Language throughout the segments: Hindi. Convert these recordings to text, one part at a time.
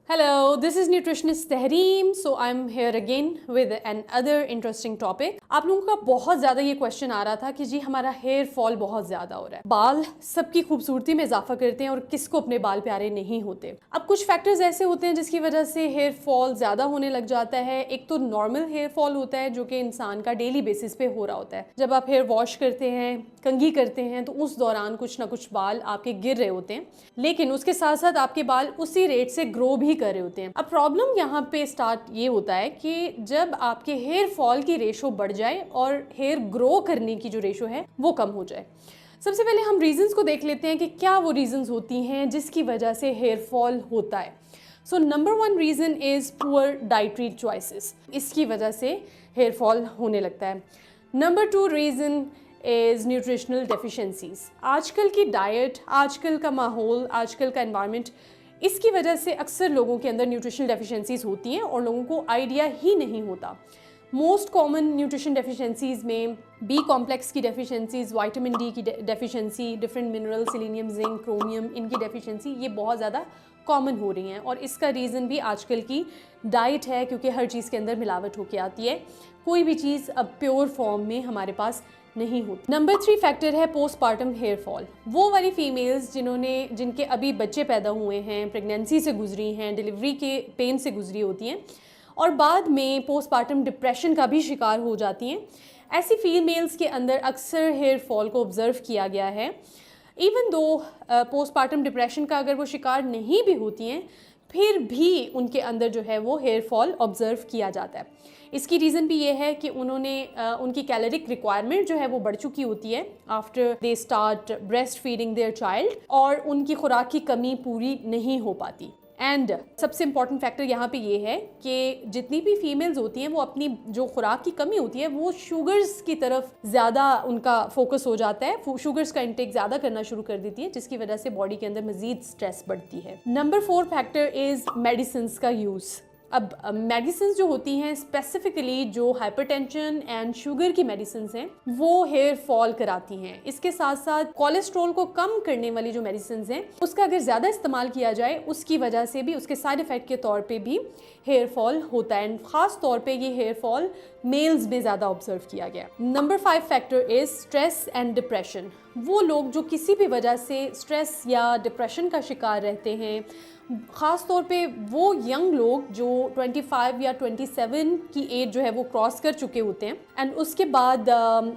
Hello, this is nutritionist Tehreem. So I'm here again with another interesting topic. आप लोगों का बहुत ज़्यादा ये क्वेश्चन आ रहा था कि जी हमारा हेयर फॉल बहुत ज़्यादा हो रहा है। बाल सबकी खूबसूरती में इजाफा करते हैं और किसको अपने बाल प्यारे नहीं होते। अब कुछ फैक्टर्स ऐसे होते हैं जिसकी वजह से हेयर फॉल ज़्यादा होने लग जाता है। एक तो नॉर्मल हेयर फॉल होता है जो कि इंसान का डेली बेसिस पे हो रहा होता है। जब आप हेयर वॉश करते हैं, कंघी करते हैं तो उस दौरान कुछ ना कुछ बाल आपके गिर रहे होते हैं, लेकिन उसके साथ साथ आपके बाल उसी रेट से ग्रो भी कर रहे होते हैं। अब प्रॉब्लम यहाँ पे स्टार्ट ये होता है कि जब आपके हेयर फॉल की रेशो बढ़ जाए और हेयर ग्रो करने की जो रेशो है वो कम हो जाए। सबसे पहले हम रीजंस को देख लेते हैं कि क्या वो रीजंस होती हैं जिसकी वजह से हेयर फॉल होता है। So number one reason is poor dietary choices. इसकी वजह से हेयर फॉल होने लगता है। Number two reason is nutritional deficiencies. आजकल की डाइट, आजकल का माहौल, आजकल का एनवायरनमेंट, इसकी वजह से अक्सर लोगों के अंदर न्यूट्रिशनल डेफिशिएंसीज होती हैं और लोगों को आइडिया ही नहीं होता। मोस्ट कॉमन न्यूट्रिशन डेफिशिएंसीज में बी कॉम्प्लेक्स की डेफिशिएंसीज, विटामिन डी की deficiency, different mineral, selenium, zinc, chromium, इनकी डेफिशिएंसी ये बहुत ज़्यादा कॉमन हो रही हैं और इसका रीज़न भी आजकल की डाइट है, क्योंकि हर चीज़ के अंदर मिलावट होके आती है। कोई भी चीज़ अब प्योर फॉर्म में हमारे पास नहीं होती। नंबर थ्री फैक्टर है पोस्टपार्टम हेयर फॉल। वो वाली फीमेल्स जिनके अभी बच्चे पैदा हुए हैं, प्रेगनेंसी से गुजरी हैं, डिलीवरी के पेन से गुजरी होती हैं और बाद में पोस्टपार्टम डिप्रेशन का भी शिकार हो जाती हैं। ऐसी फीमेल्स के अंदर अक्सर हेयर फॉल को ऑब्ज़र्व किया गया है। इवन दो पोस्टपार्टम डिप्रेशन का अगर वो शिकार नहीं भी होती हैं, फिर भी उनके अंदर जो है वो हेयर फॉल ऑब्ज़र्व किया जाता है। इसकी रीज़न भी ये है कि उनकी कैलोरिक रिक्वायरमेंट जो है वो बढ़ चुकी होती है after they start breast feeding their child, और उनकी खुराक की कमी पूरी नहीं हो पाती। एंड सबसे इंपॉर्टेंट फैक्टर यहाँ पे ये है कि जितनी भी फीमेल्स होती हैं वो अपनी जो खुराक की कमी होती है वो शुगर्स की तरफ ज़्यादा उनका फोकस हो जाता है, शुगर्स का इंटेक ज़्यादा करना शुरू कर देती है, जिसकी वजह से बॉडी के अंदर मज़ीद स्ट्रेस बढ़ती है। Number four factor is medicine का यूज़। अब मेडिसिन जो होती हैं, स्पेसिफिकली जो हाइपरटेंशन एंड शुगर की मेडिसिन हैं, वो हेयर फॉल कराती हैं। इसके साथ साथ कोलेस्ट्रॉल को कम करने वाली जो मेडिसिन हैं, उसका अगर ज़्यादा इस्तेमाल किया जाए, उसकी वजह से भी, उसके साइड इफ़ेक्ट के तौर पे भी हेयर फॉल होता है। एंड ख़ास तौर पे ये हेयर फॉल मेल्स में ज़्यादा ऑब्जर्व किया गया। Number five factor is stress and depression. वो लोग जो किसी भी वजह से स्ट्रेस या डिप्रेशन का शिकार रहते हैं, ख़ास तौर पे वो यंग लोग जो 25 या 27 की एज जो है वो क्रॉस कर चुके होते हैं, एंड उसके बाद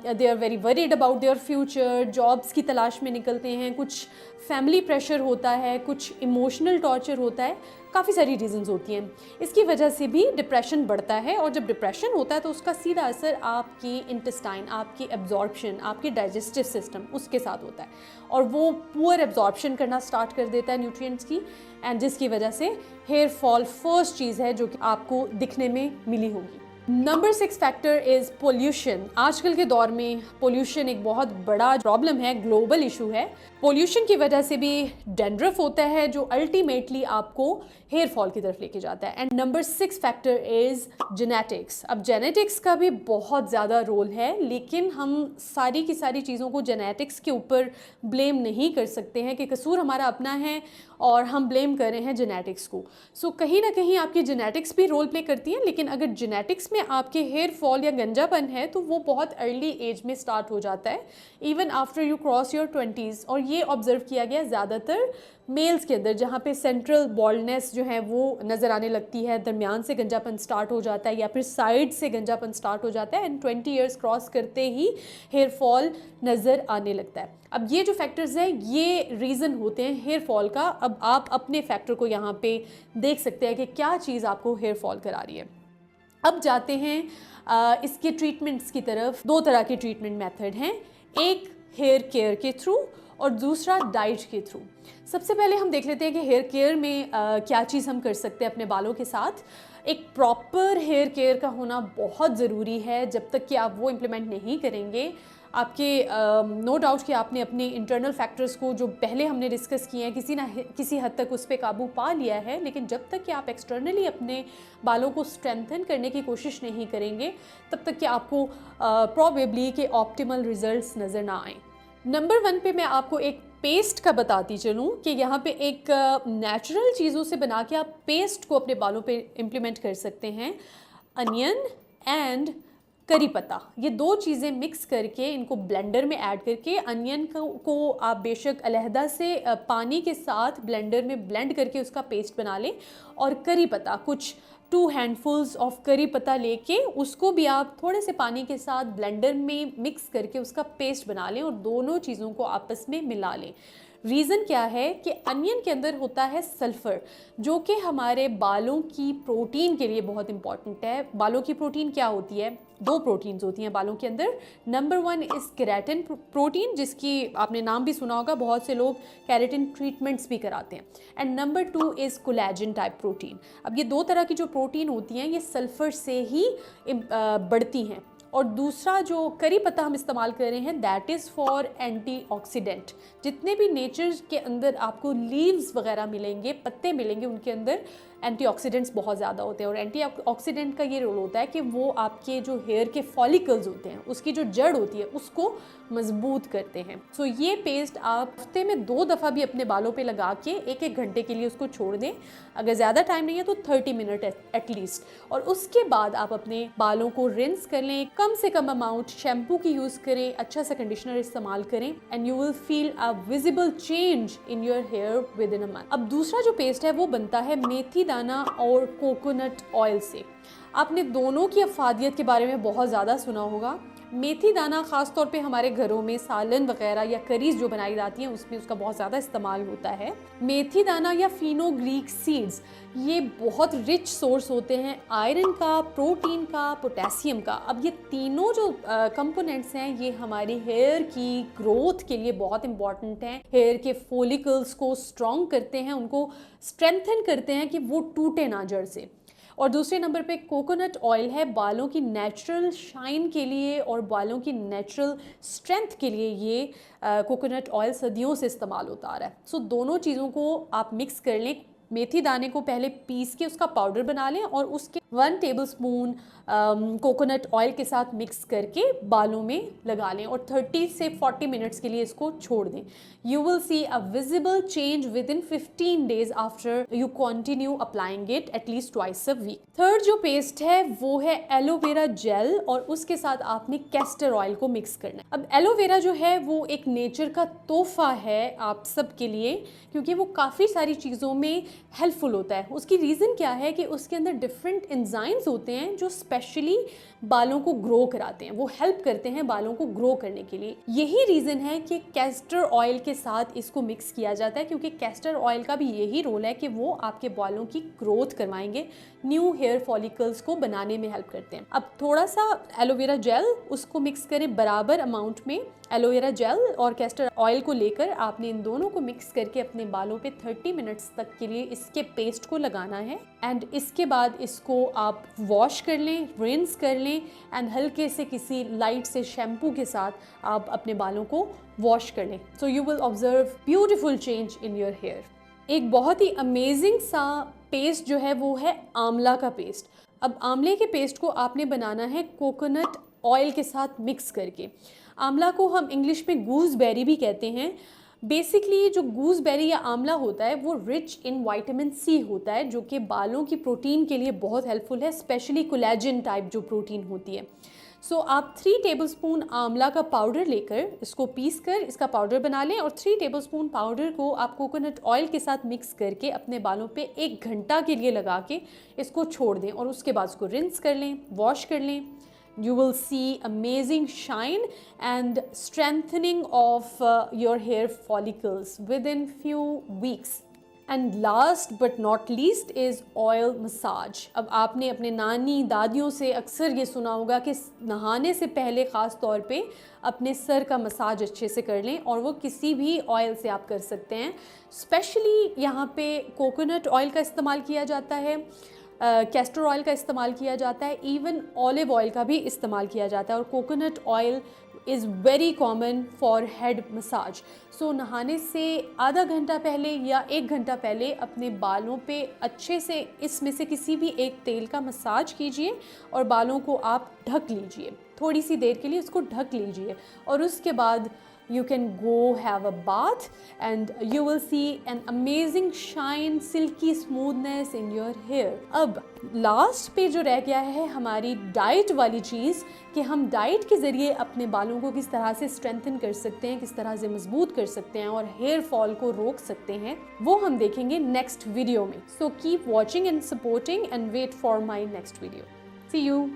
they are very worried about their future, jobs की तलाश में निकलते हैं, कुछ फैमिली प्रेशर होता है, कुछ इमोशनल टॉर्चर होता है, काफ़ी सारी रीजंस होती हैं। इसकी वजह से भी डिप्रेशन बढ़ता है और जब डिप्रेशन होता है तो उसका सीधा असर आपकी इंटेस्टाइन, आपकी एब्जॉर्प्शन, आपकी डाइजेस्टिव सिस्टम, उसके साथ होता है और वो पुअर एब्जॉर्प्शन करना स्टार्ट कर देता है न्यूट्रिएंट्स की, एंड जिसकी वजह से हेयर फॉल फर्स्ट चीज़ है जो कि आपको दिखने में मिली होगी। Number six factor is pollution. आजकल के दौर में पोल्यूशन एक बहुत बड़ा प्रॉब्लम है, ग्लोबल इशू है। पोल्यूशन की वजह से भी डैंड्रफ होता है जो अल्टीमेटली आपको हेयर फॉल की तरफ लेके जाता है। And number six factor is genetics. अब जेनेटिक्स का भी बहुत ज़्यादा रोल है, लेकिन हम सारी की सारी चीज़ों को जेनेटिक्स के ऊपर ब्लेम नहीं कर सकते हैं कि कसूर हमारा अपना है और हम ब्लेम कर रहे हैं जेनेटिक्स को। सो कहीं ना कहीं आपकी जेनेटिक्स भी रोल प्ले करती है, लेकिन अगर जेनेटिक्स में आपके हेयर फॉल या गंजापन है तो वो बहुत अर्ली एज में स्टार्ट हो जाता है, even after you cross your 20s। और ये ऑब्जर्व किया गया ज़्यादातर मेल्स के अंदर, जहाँ पे सेंट्रल बॉल्डनेस जो है वो नज़र आने लगती है, दरमियान से गंजापन स्टार्ट हो जाता है या फिर साइड से गंजापन स्टार्ट हो जाता है, एंड 20 ईयर्स क्रॉस करते ही हेयर फॉल नज़र आने लगता है। अब ये जो फैक्टर्स हैं ये रीज़न होते हैं हेयर फॉल का। अब आप अपने फैक्टर को यहाँ पे देख सकते हैं कि क्या चीज़ आपको हेयर फॉल करा रही है। अब जाते हैं इसके ट्रीटमेंट्स की तरफ। दो तरह के ट्रीटमेंट मेथड हैं, एक हेयर केयर के थ्रू और दूसरा डाइट के थ्रू। सबसे पहले हम देख लेते हैं कि हेयर केयर में क्या चीज़ हम कर सकते हैं अपने बालों के साथ। एक प्रॉपर हेयर केयर का होना बहुत ज़रूरी है। जब तक कि आप वो इम्प्लीमेंट नहीं करेंगे, आपके नो डाउट कि आपने अपने इंटरनल फैक्टर्स को जो पहले हमने डिस्कस किए हैं किसी हद तक उस पर काबू पा लिया है, लेकिन जब तक कि आप एक्सटर्नली अपने बालों को स्ट्रेंथन करने की कोशिश नहीं करेंगे, तब तक कि आपको प्रॉबेबली के ऑप्टिमल रिजल्ट्स नज़र ना आएँ। नंबर वन पे मैं आपको एक पेस्ट का बताती चलूँ कि यहाँ पे एक नेचुरल चीज़ों से बना के आप पेस्ट को अपने बालों पे इम्प्लीमेंट कर सकते हैं। अनियन एंड करी पत्ता, ये दो चीज़ें मिक्स करके इनको ब्लेंडर में ऐड करके, अनियन को आप बेशक अलहदा से पानी के साथ ब्लेंडर में ब्लेंड करके उसका पेस्ट बना लें, और करी पत्ता कुछ 2 हैंडफुल्स ऑफ करी पत्ता लेके उसको भी आप थोड़े से पानी के साथ ब्लेंडर में मिक्स करके उसका पेस्ट बना लें और दोनों चीज़ों को आपस में मिला लें। रीज़न क्या है कि अनियन के अंदर होता है सल्फ़र, जो कि हमारे बालों की प्रोटीन के लिए बहुत इंपॉर्टेंट है। बालों की प्रोटीन क्या होती है? 2 प्रोटीन्स होती हैं बालों के अंदर। नंबर 1 इज़ केराटिन प्रोटीन, जिसकी आपने नाम भी सुना होगा, बहुत से लोग केराटिन ट्रीटमेंट्स भी कराते हैं। And number 2 is collagen type protein. अब ये 2 तरह की जो प्रोटीन होती हैं ये सल्फ़र से ही बढ़ती हैं। और दूसरा जो करी पत्ता हम इस्तेमाल कर रहे हैं दैट इज़ फॉर एंटीऑक्सीडेंट। जितने भी नेचर के अंदर आपको लीव्स वगैरह मिलेंगे, पत्ते मिलेंगे, उनके अंदर एंटीऑक्सीडेंट्स बहुत ज़्यादा होते हैं। और एंटीऑक्सीडेंट का ये रोल होता है कि वो आपके जो हेयर के फॉलिकल्स होते हैं, उसकी जो जड़ होती है उसको मजबूत करते हैं। सो ये पेस्ट आप हफ्ते में 2 दफ़ा भी अपने बालों पे लगा के 1-1 घंटे के लिए उसको छोड़ दें। अगर ज़्यादा टाइम नहीं है तो 30 मिनट एटलीस्ट। और उसके बाद आप अपने बालों को रिंस कर लें। कम से कम अमाउंट शैम्पू की यूज़ करें, अच्छा सा कंडीशनर इस्तेमाल करें, and you will feel a visible change in your here with in a month. अब दूसरा जो पेस्ट है वो बनता है मेथी दाना और कोकोनट ऑयल से। आपने दोनों की अफादियत के बारे में बहुत ज़्यादा सुना होगा। मेथी दाना ख़ास तौर पे हमारे घरों में सालन वगैरह या करीज जो बनाई जाती हैं उसमें उसका बहुत ज़्यादा इस्तेमाल होता है। मेथी दाना या फिनोग्रीक सीड्स ये बहुत रिच सोर्स होते हैं आयरन का, प्रोटीन का, पोटेशियम का। अब ये तीनों जो कंपोनेंट्स हैं ये हमारी हेयर की ग्रोथ के लिए बहुत इंपॉर्टेंट हैं। हेयर के फॉलिकल्स को स्ट्रॉन्ग करते हैं, उनको स्ट्रेंथन करते हैं कि वो टूटे ना जड़ से। और दूसरे नंबर पे कोकोनट ऑयल है बालों की नेचुरल शाइन के लिए और बालों की नेचुरल स्ट्रेंथ के लिए। ये कोकोनट ऑयल सदियों से इस्तेमाल होता आ रहा है। सो दोनों चीज़ों को आप मिक्स कर लें। मेथी दाने को पहले पीस के उसका पाउडर बना लें और उसके 1 टेबलस्पून कोकोनट ऑयल के साथ मिक्स करके बालों में लगा लें और 30 से 40 मिनट्स के लिए इसको छोड़ दें। You will see a visible change within 15 days after you continue applying it at least twice a week. Third जो पेस्ट है वो है एलोवेरा जेल और उसके साथ आपने कैस्टर ऑयल को मिक्स करना है। अब एलोवेरा जो है वो एक नेचर का तोहफा है आप सब के लिए, क्योंकि वो काफ़ी सारी चीज़ों में हेल्पफुल होता है। उसकी रीज़न क्या है कि उसके अंदर डिफरेंट एंजाइम्स होते हैं जो स्पेशली बालों को ग्रो कराते हैं, वो हेल्प करते हैं बालों को ग्रो करने के लिए। यही रीज़न है कि कैस्टर ऑयल के साथ इसको मिक्स किया जाता है, क्योंकि कैस्टर ऑयल का भी यही रोल है कि वो आपके बालों की ग्रोथ करवाएंगे, न्यू हेयर फॉलिकल्स को बनाने में हेल्प करते हैं। अब थोड़ा सा एलोवेरा जेल, उसको मिक्स करें बराबर अमाउंट में। एलोवेरा जेल और कैस्टर ऑयल को लेकर आपने इन दोनों को मिक्स करके अपने बालों पे 30 मिनट्स तक के लिए इसके पेस्ट को लगाना है। एंड इसके बाद इसको आप वॉश कर लें, रिंस कर लें, एंड हल्के से किसी लाइट से शैम्पू के साथ आप अपने बालों को वॉश कर लें। So you will observe beautiful change in your hair. एक बहुत ही अमेजिंग सा पेस्ट जो है वो है आंवला का पेस्ट। अब आंवले के पेस्ट को आपने बनाना है कोकोनट ऑयल के साथ मिक्स करके। आंवला को हम इंग्लिश में गूसबेरी भी कहते हैं। बेसिकली जो गूसबेरी या आंवला होता है वो रिच इन विटामिन सी होता है, जो कि बालों की प्रोटीन के लिए बहुत हेल्पफुल है, स्पेशली कोलेजन टाइप जो प्रोटीन होती है। सो आप 3 टेबलस्पून आंवला का पाउडर लेकर इसको पीस कर इसका पाउडर बना लें और 3 टेबलस्पून पाउडर को आप कोकोनट ऑयल के साथ मिक्स करके अपने बालों पे 1 घंटा के लिए लगा के इसको छोड़ दें और उसके बाद उसको रिंस कर लें, वॉश कर लें। You will see amazing shine and strengthening of your hair follicles within few weeks. And last but not least is oil massage. अब आपने अपने नानी दादियों से अक्सर ये सुना होगा कि नहाने से पहले ख़ास तौर पे अपने सर का मसाज अच्छे से कर लें, और वो किसी भी ऑयल से आप कर सकते हैं। स्पेशली यहाँ पे कोकोनट ऑयल का इस्तेमाल किया जाता है, कैस्टर ऑयल का इस्तेमाल किया जाता है, इवन ऑलिव ऑयल का भी इस्तेमाल किया जाता है, और coconut oil is very common for head massage. So नहाने से आधा घंटा पहले या 1 घंटा पहले अपने बालों पे अच्छे से इसमें से किसी भी एक तेल का मसाज कीजिए और बालों को आप ढक लीजिए, थोड़ी सी देर के लिए उसको ढक लीजिए, और उसके बाद you can go have a bath and you will see an amazing shine, silky smoothness in your hair. अब लास्ट पे जो रह गया है हमारी डाइट वाली चीज़ कि हम डाइट के ज़रिए अपने बालों को किस तरह से स्ट्रेंथन कर सकते हैं, किस तरह से मजबूत कर सकते हैं और हेयर फॉल को रोक सकते हैं, वो हम देखेंगे नेक्स्ट वीडियो में. So keep watching and supporting and wait for my next video. See you.